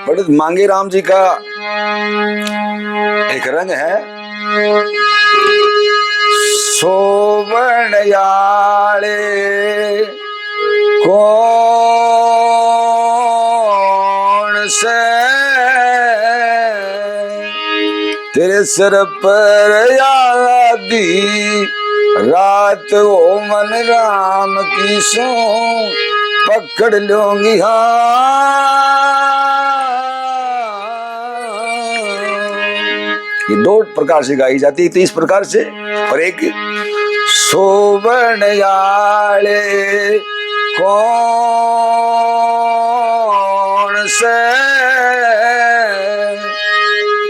पंडित मांगे राम जी का एक रंग है, सोवणयाले कौन से तेरे सर पर यादी रात ओ मन राम की सो पकड़ लूंगी ये दो प्रकार से गाई जाती है, तो इस प्रकार से। और एक सोवणयाले कौन से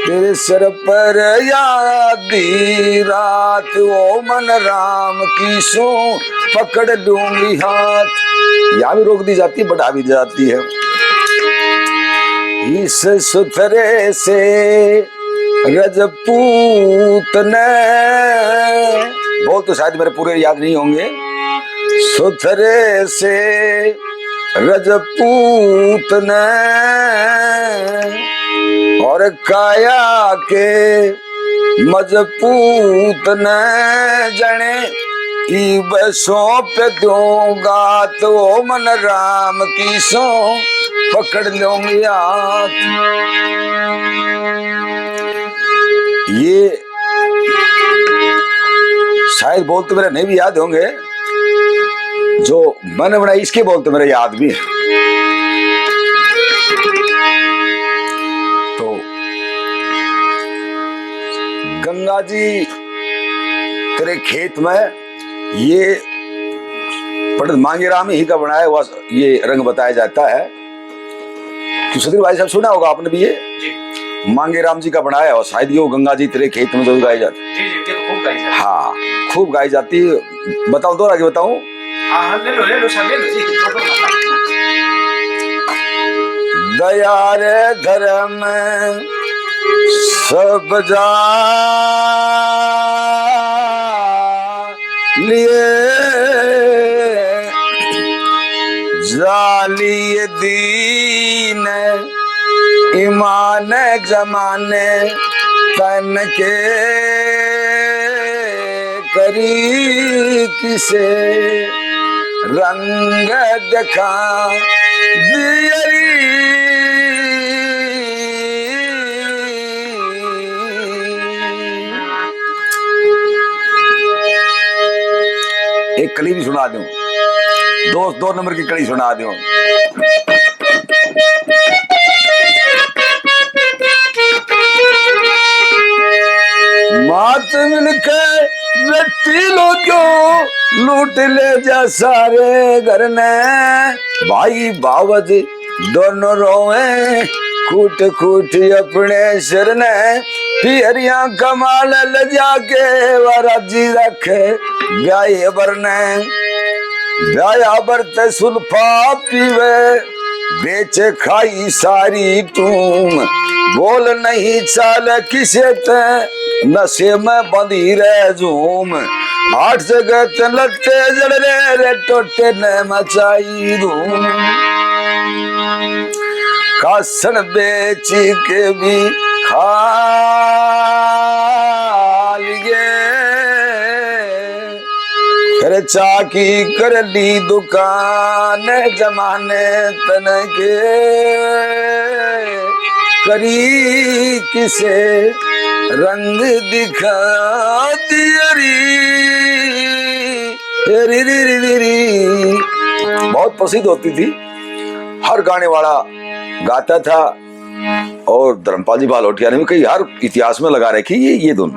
तेरे सर पर यादी रात ओ मन राम की सो पकड़ लूंगी हाथ। यहाँ भी रोक दी जाती है, बढ़ा भी जाती है। इस सुथरे से रजपूत ने, बोल तो शायद मेरे पूरे याद नहीं होंगे। सुथरे से रजपूत ने और काया के मजपूत ने जने इब सौंप दूंगा तो मन राम की सो पकड़ लूंगी हाथ। ये शायद बोल तो मेरे नहीं भी याद होंगे, जो मैंने बनाई इसके बोल तो मेरे याद भी है। तो गंगा जी तेरे खेत में, ये पंडित मांगे राम ही का बनाया हुआ ये रंग बताया जाता है। तो सुधीर भाई साहब सुना होगा आपने भी, ये मांगे राम जी का बनाया और शायद ये गंगा जी तेरे खेत में जो गाई जाती है। हाँ, खूब गाई जाती है। बताऊं तो आगे बताऊं? ले लो दया रे धर्म सब जा लिए जाली दीन ईमान जमाने तन के करी किसे रंग दिखा दियरी। एक कली भी सुना दूं, दो नंबर की कड़ी सुना दूं। मात मिलके व्यक्ति लोगों लूट ले जा सारे घर ने, भाई बावज दोनों रोए कूट कूट अपने सिर ने। पियरिया कमाल ले जाके वराजी रखे ब्याहे बरने, ब्याया बरते सुल्फा पीवे बेचे खाई सारी तुम। बोल नहीं चाल किसे ते नशे में बंधी रह झूम। 8 जगह लट्टे जड़ रे टोटे ने मचाई धूम। कासन बेच के भी खा लिए, फिर चाकी कर ली दुकान जमाने तन के करी किसे रंग दिखा दियरी। बहुत प्रसिद्ध होती थी, हर गाने वाला गाता था। और धर्मपाल जी बालोटिया ने भी कई हर इतिहास में लगा रखी ये धुन।